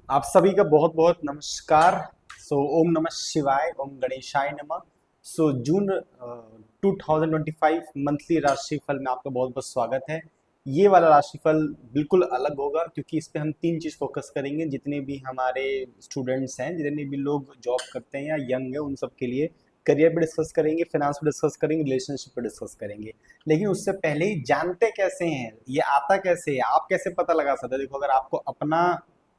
आप सभी का बहुत बहुत नमस्कार। ओम नमः शिवाय, ओम गणेशाय नमः। जून 2025 मंथली राशिफल में आपका बहुत बहुत स्वागत है। ये वाला राशिफल बिल्कुल अलग होगा क्योंकि इस पे हम तीन चीज़ फोकस करेंगे। जितने भी हमारे स्टूडेंट्स हैं, जितने भी लोग जॉब करते हैं या यंग है, उन सब के लिए करियर पे डिस्कस करेंगे, फाइनेंस पे डिस्कस करेंगे, रिलेशनशिप पे डिस्कस करेंगे। लेकिन उससे पहले ही जानते कैसे हैं, ये आता कैसे है, आप कैसे पता लगा सकते हैं। देखो, अगर आपको अपना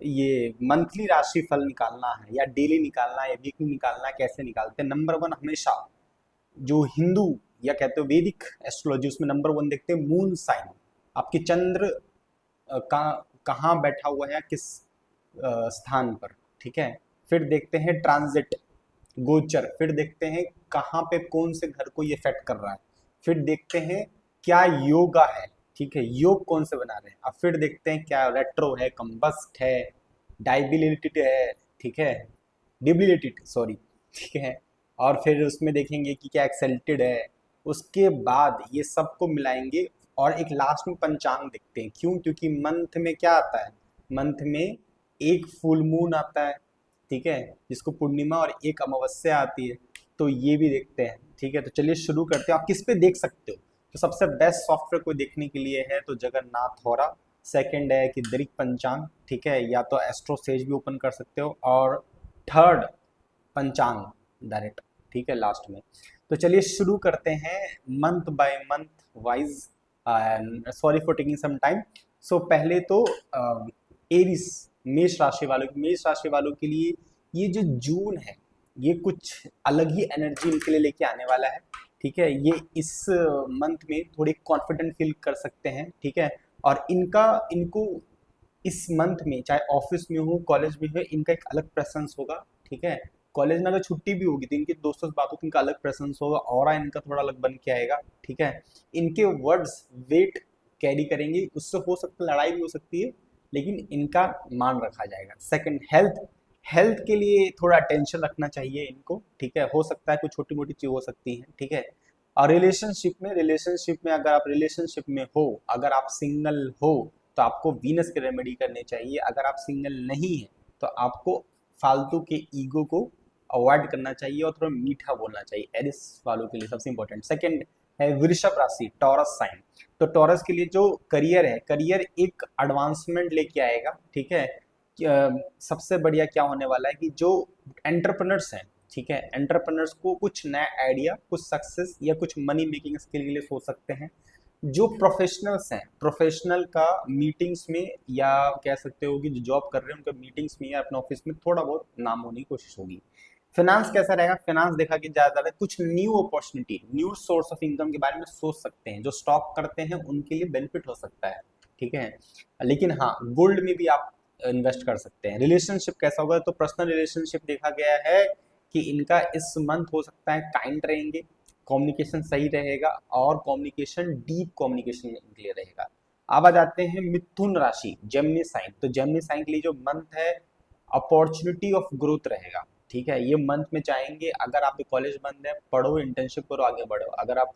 ये मंथली राशि फल निकालना है या डेली निकालना है या वीकली निकालना है, कैसे निकालते हैं। नंबर वन, हमेशा जो हिंदू या कहते हो वैदिक एस्ट्रोलॉजी, उसमें नंबर वन देखते हैं मून साइन। आपकी चंद्र का कहाँ बैठा हुआ है, किस स्थान पर। ठीक है। फिर देखते हैं ट्रांजिट, गोचर। फिर देखते हैं कहाँ पे कौन से घर को ये इफेक्ट कर रहा है। फिर देखते हैं क्या योगा है। ठीक है, योग कौन से बना रहे हैं। अब फिर देखते हैं क्या रेट्रो है, कंबस्ट है, डाइबिलिटेड है। ठीक है, डिबिलिटेड, सॉरी। ठीक है। और फिर उसमें देखेंगे कि क्या एक्सेल्टेड है। उसके बाद ये सबको मिलाएंगे और एक लास्ट में पंचांग देखते हैं। क्यों? क्योंकि मंथ में क्या आता है, मंथ में एक फुल मून आता है। ठीक है, जिसको पूर्णिमा, और एक अमावस्या आती है। तो ये भी देखते हैं। ठीक है, तो चलिए शुरू करते हैं। आप किस पे देख सकते हो? तो सबसे बेस्ट सॉफ्टवेयर को देखने के लिए है तो जगन्नाथ होरा। सेकंड है कि दरिक पंचांग। ठीक है, या तो एस्ट्रो सेज भी ओपन कर सकते हो। और थर्ड, पंचांग डायरेक्ट। ठीक है, लास्ट में। तो चलिए शुरू करते हैं month by month wise. Sorry for taking some time. पहले तो एरिस, मेष राशि वालों के लिए ये जो जून है, ये कुछ अलग ही एनर्जी इनके लिए लेके आने वाला है। ठीक है, ये इस मंथ में थोड़े कॉन्फिडेंट फील कर सकते हैं। ठीक है, और इनको इस मंथ में चाहे ऑफिस में हो, कॉलेज में हो, इनका एक अलग प्रेजेंस होगा। ठीक है, कॉलेज में अगर छुट्टी भी होगी तो इनके दोस्तों से बात होगी, इनका अलग प्रेजेंस होगा, ऑरा इनका थोड़ा अलग बन के आएगा। ठीक है, इनके वर्ड्स वेट कैरी करेंगे, उससे हो सकता है लड़ाई भी हो सकती है, लेकिन इनका मान रखा जाएगा। Second, health. हेल्थ के लिए थोड़ा टेंशन रखना चाहिए इनको। ठीक है, हो सकता है कुछ छोटी मोटी चीज हो सकती है। ठीक है, और रिलेशनशिप में अगर आप रिलेशनशिप में हो, अगर आप सिंगल हो, तो आपको वीनस की रेमेडी करनी चाहिए। अगर आप सिंगल नहीं है तो आपको फालतू के ईगो को अवॉइड करना चाहिए और थोड़ा मीठा बोलना चाहिए। एरिस वालों के लिए सबसे इंपॉर्टेंट। सेकंड है वृषभ राशि, टॉरस साइन। तो टॉरस के लिए जो करियर है, करियर एक एडवांसमेंट लेके आएगा। ठीक है, सबसे बढ़िया क्या होने वाला है कि जो एंटरप्रेन्योर्स हैं, ठीक है, एंटरप्रेन्योर्स को कुछ नया आइडिया, कुछ सक्सेस या कुछ मनी मेकिंग स्किल के लिए सोच सकते हैं। जो प्रोफेशनल्स हैं, प्रोफेशनल का मीटिंग्स में, या कह सकते हो कि जो जॉब कर रहे हैं उनका मीटिंग्स में या अपने ऑफिस में थोड़ा बहुत नाम होने की कोशिश होगी। फाइनेंस कैसा रहेगा? फाइनेंस देखा कि ज्यादा कुछ new opportunity, new source of income के बारे में सोच सकते हैं। जो स्टॉक करते हैं उनके लिए बेनिफिट हो सकता है। ठीक है, लेकिन हाँ, गोल्ड में भी आप इन्वेस्ट कर सकते हैं। रिलेशनशिप कैसा होगा? तो पर्सनल रिलेशनशिप देखा गया है कि इनका इस मंथ हो सकता है काइंड रहेंगे, कम्युनिकेशन सही रहेगा, और कम्युनिकेशन डीप कम्युनिकेशन इनके लिए रहेगा। अब आ जाते हैं मिथुन राशि, जेमिनी साइन। तो जेमिनी साइन के लिए जो मंथ है, अपॉर्चुनिटी ऑफ ग्रोथ रहेगा। ठीक है, ये मंथ में चाहेंगे अगर आपके कॉलेज बंद है, पढ़ो, इंटर्नशिप करो, आगे बढ़ो। अगर आप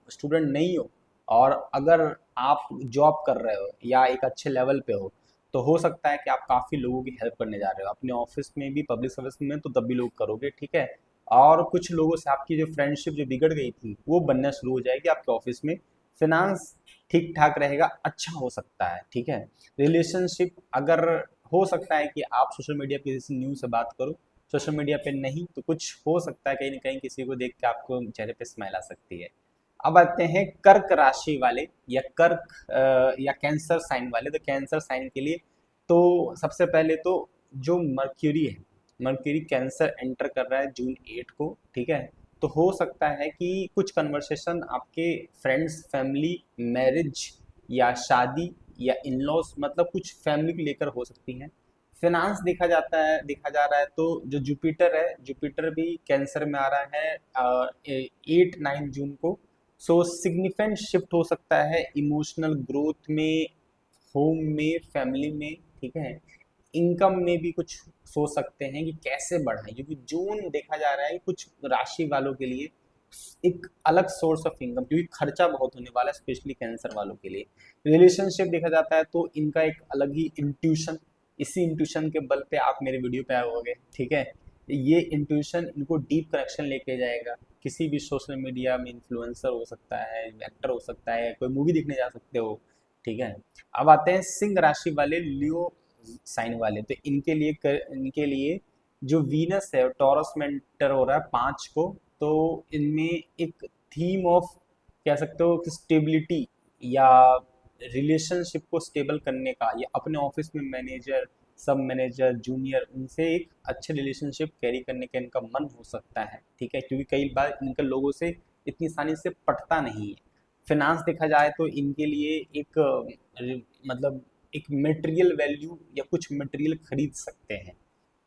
स्टूडेंट नहीं हो और अगर आप जॉब कर रहे हो या एक अच्छे लेवल पे हो, तो हो सकता है कि आप काफ़ी लोगों की हेल्प करने जा रहे हो अपने ऑफिस में भी, पब्लिक सर्विस में, तो तब भी लोग करोगे। ठीक है, और कुछ लोगों से आपकी जो फ्रेंडशिप जो बिगड़ गई थी वो बनना शुरू हो जाएगी आपके ऑफिस में। फिनांस ठीक ठाक रहेगा, अच्छा हो सकता है। ठीक है, रिलेशनशिप अगर हो सकता है कि आप सोशल मीडिया पे किसी न्यूज़ से बात करो, सोशल मीडिया पे नहीं तो कुछ हो सकता है कहीं ना कहीं किसी को देख के आपको चेहरे पे स्माइल आ सकती है। अब आते हैं कर्क राशि वाले या या कैंसर साइन वाले। तो कैंसर साइन के लिए तो सबसे पहले तो जो मर्क्यूरी है, मर्क्यूरी कैंसर एंटर कर रहा है जून 8 को। ठीक है, तो हो सकता है कि कुछ कन्वर्सेशन आपके फ्रेंड्स, फैमिली, मैरिज या शादी या इन लॉज, मतलब कुछ फैमिली को लेकर हो सकती हैं। फिनांस देखा जा रहा है तो जो जुपिटर है, जुपिटर भी कैंसर में आ रहा है 8-9 जून को। सिग्निफिकेंट शिफ्ट हो सकता है इमोशनल ग्रोथ में, होम में, फैमिली में। ठीक है, इनकम में भी कुछ सोच सकते हैं कि कैसे बढ़ाएं, क्योंकि जून देखा जा रहा है कि कुछ राशि वालों के लिए एक अलग सोर्स ऑफ इनकम, क्योंकि खर्चा बहुत होने वाला है स्पेशली कैंसर वालों के लिए। रिलेशनशिप देखा जाता है तो इनका एक अलग ही इंट्यूशन इसी इंट्यूशन के बल पे आप मेरे वीडियो पे आए होगे, ठीक है। ये इंट्यूशन इनको डीप कनेक्शन लेके जाएगा। किसी भी सोशल मीडिया में इन्फ्लुएंसर हो सकता है, एक्टर हो सकता है, कोई मूवी देखने जा सकते हो, ठीक है। अब आते हैं सिंह राशि वाले, लियो साइन वाले। तो इनके लिए जो वीनस है टॉरस में एंटर हो रहा है 5 को। तो इनमें एक थीम ऑफ कह सकते हो कि स्टेबिलिटी या रिलेशनशिप को स्टेबल करने का, या अपने ऑफिस में मैनेजर, सब मैनेजर, जूनियर, उनसे एक अच्छे रिलेशनशिप कैरी करने का इनका मन हो सकता है, ठीक है। क्योंकि कई बार इनके लोगों से इतनी आसानी से पटता नहीं है। फिनांस देखा जाए तो इनके लिए एक मतलब एक मटेरियल वैल्यू या कुछ मटेरियल खरीद सकते हैं।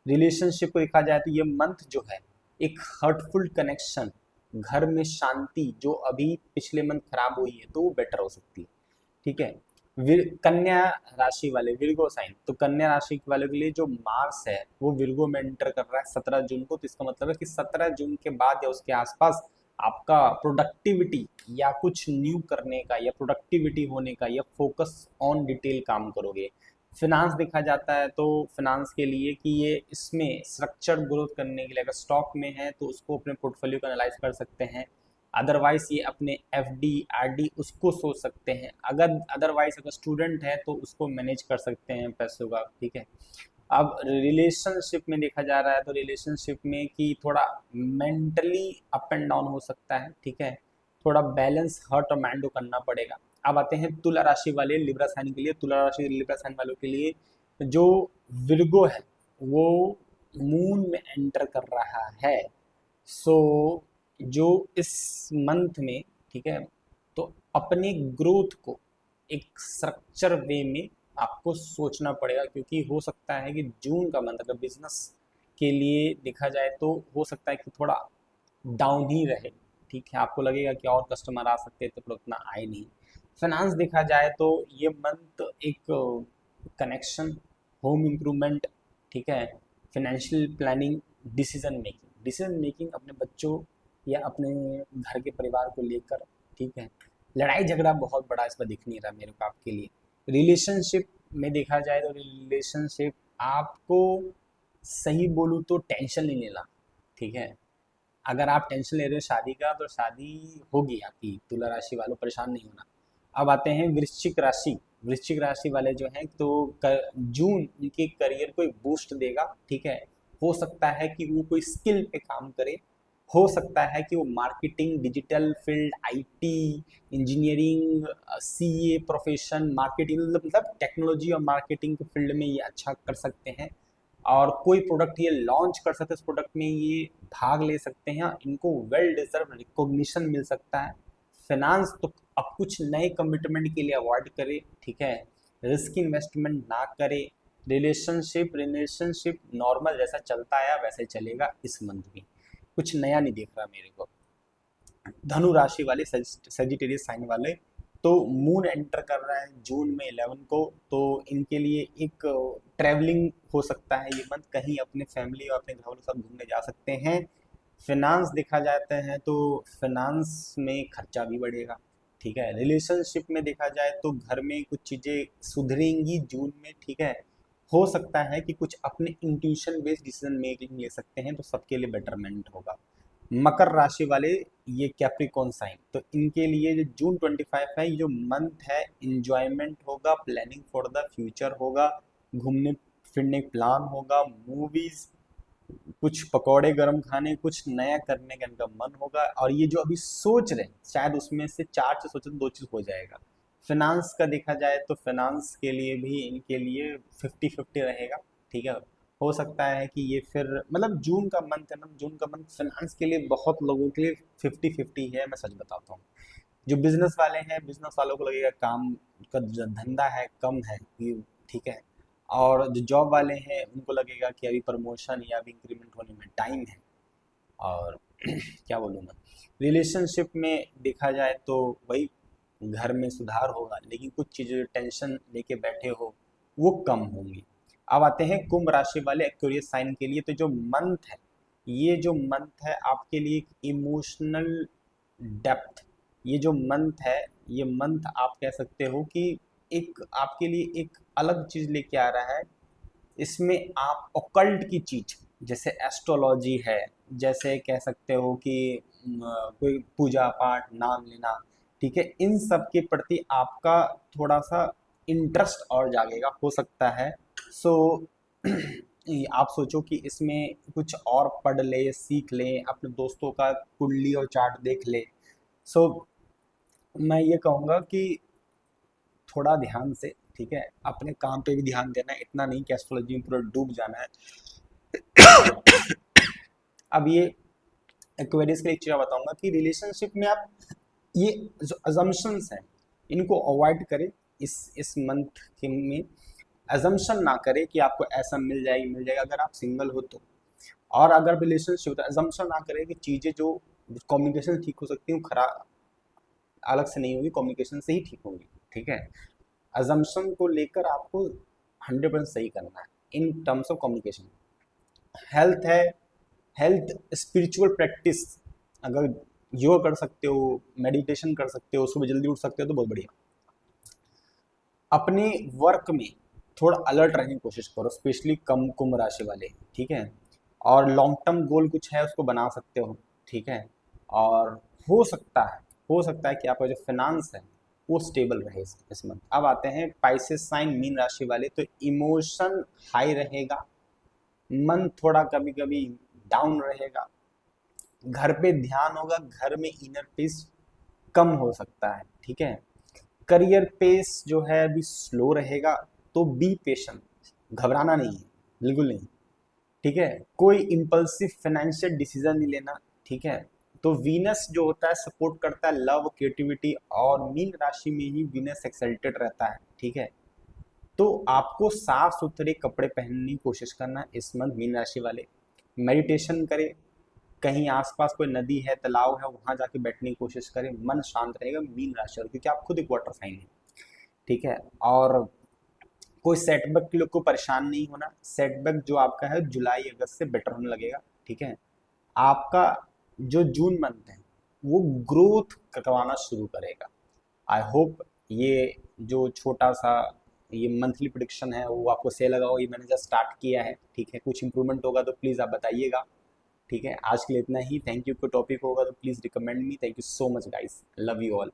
रिलेशनशिप को देखा जाए तो ये मंथ जो है एक हर्टफुल कनेक्शन, घर में शांति जो अभी पिछले मंथ खराब हुई है तो वो बेटर हो सकती है, ठीक है। कन्या राशि वाले, विर्गो साइन। तो कन्या राशि वाले के लिए जो मार्स है वो विर्गो में एंटर कर रहा है 17 जून को। तो इसका मतलब है कि 17 जून के बाद या उसके आसपास आपका प्रोडक्टिविटी या कुछ न्यू करने का या प्रोडक्टिविटी होने का या फोकस ऑन डिटेल काम करोगे। फिनांस देखा जाता है तो फिनांस के लिए कि ये इसमें स्ट्रक्चर्ड ग्रोथ करने के लिए अगर स्टॉक में है तो उसको अपने पोर्टफोलियो को एनालाइज कर सकते हैं। अदरवाइज ये अपने एफडी आरडी उसको सोच सकते हैं। अगर अदरवाइज अगर स्टूडेंट है तो उसको मैनेज कर सकते हैं पैसों का, ठीक है। अब रिलेशनशिप में देखा जा रहा है तो रिलेशनशिप में कि थोड़ा मेंटली अप एंड डाउन हो सकता है, ठीक है। थोड़ा बैलेंस हर्ट और माइंड को करना पड़ेगा। अब आते हैं तुला राशि वाले, लिब्रा साइन के लिए। तुला राशि लिब्रा साइन वालों के लिए जो विर्गो है वो मून में एंटर कर रहा है। सो जो इस मंथ में, ठीक है, तो अपने ग्रोथ को एक स्ट्रक्चर वे में आपको सोचना पड़ेगा। क्योंकि हो सकता है कि जून का मंथ अगर बिजनेस के लिए देखा जाए तो हो सकता है कि थोड़ा डाउन ही रहे, ठीक है। आपको लगेगा कि और कस्टमर आ सकते थे पर उतना आए नहीं। फाइनेंस देखा जाए तो ये मंथ एक कनेक्शन, होम इम्प्रूवमेंट, ठीक है, फाइनेंशियल प्लानिंग, डिसीजन मेकिंग अपने बच्चों या अपने घर के परिवार को लेकर, ठीक है। लड़ाई झगड़ा बहुत बड़ा इसमें दिख नहीं रहा मेरे को आपके लिए। रिलेशनशिप में देखा जाए तो रिलेशनशिप आपको सही बोलूँ तो टेंशन नहीं लेना, ठीक है। अगर आप टेंशन ले रहे हो शादी का तो शादी होगी आपकी, तुला राशि वालों परेशान नहीं होना। अब आते हैं वृश्चिक राशि। वृश्चिक राशि वाले जो हैं तो जून उनके करियर को एक बूस्ट देगा, ठीक है। हो सकता है कि वो कोई स्किल पे काम करे, हो सकता है कि वो marketing, digital field, IT, engineering, CA profession, marketing, मतलब टेक्नोलॉजी और मार्केटिंग के फील्ड में ये अच्छा कर सकते हैं। और कोई प्रोडक्ट ये लॉन्च कर सकते हैं, उस प्रोडक्ट में ये भाग ले सकते हैं, इनको वेल डिजर्व रिकॉग्निशन मिल सकता है। फाइनेंस तो अब कुछ नए कमिटमेंट के लिए अवॉइड करे, ठीक है। रिस्क इन्वेस्टमेंट ना करे। रिलेशनशिप नॉर्मल जैसा चलता आया वैसे चलेगा इस मंथ भी, कुछ नया नहीं देख रहा मेरे को। धनु राशि वाले, सेजिटेरियस साइन वाले, तो मून एंटर कर रहा है जून में 11 को। तो इनके लिए एक ट्रैवलिंग हो सकता है ये मंथ, कहीं अपने फैमिली और अपने घर वालों के साथ घूमने जा सकते हैं। फिनांस देखा जाता है तो फिनांस में खर्चा भी बढ़ेगा, ठीक है। रिलेशनशिप में देखा जाए तो घर में कुछ चीज़ें सुधरेंगी जून में, ठीक है। हो सकता है कि कुछ अपने इंट्यूशन बेस्ड डिसीजन मेकिंग ले सकते हैं तो सबके लिए बेटरमेंट होगा। मकर राशि वाले, ये कैप्रिकॉन साइन, तो इनके लिए जो जून 25 है, ये जो मंथ है इंजॉयमेंट होगा, प्लानिंग फॉर द फ्यूचर होगा, घूमने फिरने प्लान होगा, मूवीज, कुछ पकौड़े गरम खाने, कुछ नया करने का इनका मन होगा। और ये जो अभी सोच रहे हैं शायद उसमें से 4 चीज सोचे तो 2 चीज हो जाएगा। फिनांस का देखा जाए तो फिनांस के लिए भी इनके लिए 50-50 रहेगा, ठीक है। हो सकता है कि ये फिर मतलब जून का मंथ है ना, जून का मंथ फिनांस के लिए बहुत लोगों के लिए 50-50 है, मैं सच बताता हूँ। जो बिजनेस वाले हैं, बिजनेस वालों को लगेगा काम का जो धंधा है कम है, ये ठीक है। और जो जॉब वाले हैं उनको लगेगा कि अभी प्रमोशन या अभी इंक्रीमेंट होने में टाइम है। और क्या बोलूँ मैं, रिलेशनशिप में देखा जाए तो वही घर में सुधार होगा, लेकिन कुछ चीज़ें टेंशन लेके बैठे हो वो कम होंगी। अब आते हैं कुंभ राशि वाले एक्वेरियस साइन के लिए। तो जो मंथ है, ये जो मंथ है आपके लिए इमोशनल डेप्थ, ये जो मंथ है, ये मंथ आप कह सकते हो कि एक आपके लिए एक अलग चीज़ लेके आ रहा है। इसमें आप ऑकल्ट की चीज जैसे एस्ट्रोलॉजी है, जैसे कह सकते हो कि कोई पूजा पाठ, नाम लेना, ठीक है, इन सब के प्रति आपका थोड़ा सा इंटरेस्ट और जागेगा, हो सकता है। सो आप सोचो कि इसमें कुछ और पढ़ ले, सीख ले, अपने दोस्तों का कुंडली और चार्ट देख ले। सो मैं ये कहूँगा कि थोड़ा ध्यान से, ठीक है, अपने काम पे भी ध्यान देना है, इतना नहीं कि एस्ट्रोलॉजी में पूरा डूब जाना है। अब ये एक्वेरियस के लिए एक चीज़ बताऊंगा कि रिलेशनशिप में आप ये जो अजम्पशंस हैं इनको अवॉइड करें। इस मंथ के में अजम्पशन ना करें कि आपको ऐसा मिल जाएगा अगर आप सिंगल हो तो। और अगर रिलेशनशिप होता है, अजम्पशन ना करें कि चीज़ें जो कम्युनिकेशन ठीक हो सकती है वो खराब अलग से नहीं होगी, कम्युनिकेशन से ही ठीक होगी, ठीक है। अजम्पशन को लेकर आपको 100% सही करना है in terms of communication. Health है, हेल्थ स्पिरिचुअल प्रैक्टिस, अगर योगा कर सकते हो, मेडिटेशन कर सकते हो, सुबह जल्दी उठ सकते हो तो बहुत बढ़िया। अपने वर्क में थोड़ा अलर्ट रहने की कोशिश करो, स्पेशली कम कुंभ राशि वाले, ठीक है। और लॉन्ग टर्म गोल कुछ है उसको बना सकते हो, ठीक है। और हो सकता है हो सकता है कि आपका जो फाइनेंस है वो स्टेबल रहे इस मंथ। अब आते हैं पाइसेस साइन मीन राशि वाले, तो इमोशन हाई रहेगा, मन थोड़ा कभी कभी डाउन रहेगा, घर पे ध्यान होगा, घर में इनर पीस कम हो सकता है, ठीक है। करियर पेस जो है अभी स्लो रहेगा, तो बी पेशेंट, घबराना नहीं है, बिल्कुल नहीं, ठीक है। कोई इम्पल्सिव फाइनेंशियल डिसीजन नहीं लेना, ठीक है। तो वीनस जो होता है सपोर्ट करता है लव, क्रिएटिविटी, और मीन राशि में ही वीनस एक्सल्टेड रहता है, ठीक है। तो आपको साफ सुथरे कपड़े पहनने की कोशिश करना है इस मंथ मीन राशि वाले। मेडिटेशन करें, कहीं आसपास कोई नदी है, तालाब है, वहां जाके बैठने की कोशिश करें, मन शांत रहेगा मीन राशि वाले, क्योंकि आप खुद एक वाटर साइन है, ठीक है। और कोई सेटबैक के लोग को परेशान नहीं होना, सेटबैक जो आपका है जुलाई अगस्त से बेटर होने लगेगा, ठीक है। आपका जो जून मंथ है वो ग्रोथ करवाना शुरू करेगा। आई होप ये जो छोटा सा ये मंथली प्रिडिक्शन है वो आपको सही लगा हो, ये मैंने जस्ट स्टार्ट किया है, ठीक है। कुछ इंप्रूवमेंट होगा तो प्लीज़ आप बताइएगा, ठीक है। आज के लिए इतना ही, थैंक यू। कोई टॉपिक होगा तो please recommend me. Thank you so much guys, love you all.